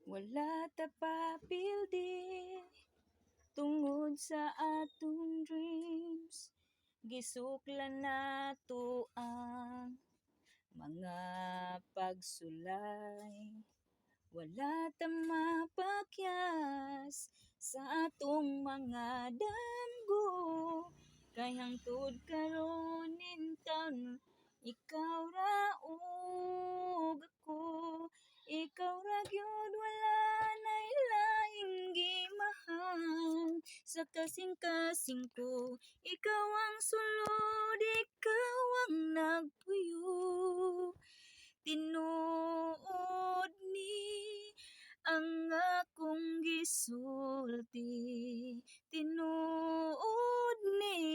Wala ta papildi tungod sa atong dreams. Gisuklan nato ang mga pagsulay. Wala ta mapakyas sa atong mga damgo. Kay hangtod karon in town, ikaw ra ug ako. Ikaw ra gyud wala nay laing gimahal. Sa kasing-kasing ko, ikaw ang sulod, ikaw ang nagpuyo. Tinuod ni ang akong gisulti. Tinuod ni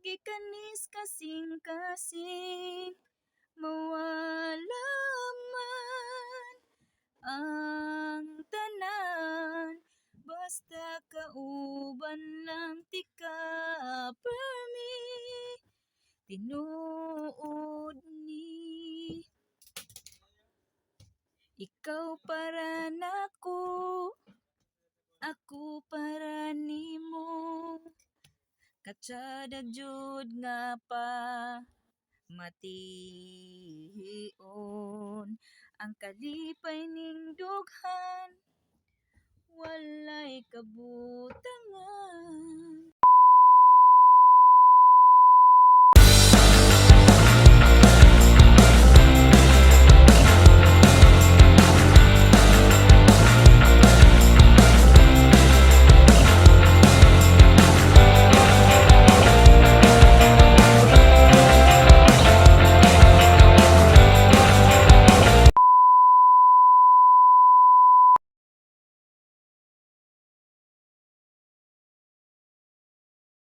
gikanis kasing-kasing. Mawala man ang tanan, basta kauban lang tika per me. Tinuod ni ikaw para nako, ako para nimo. Katsada jud nga pa matihion ang kalipay ning dughan, walay kabutangan.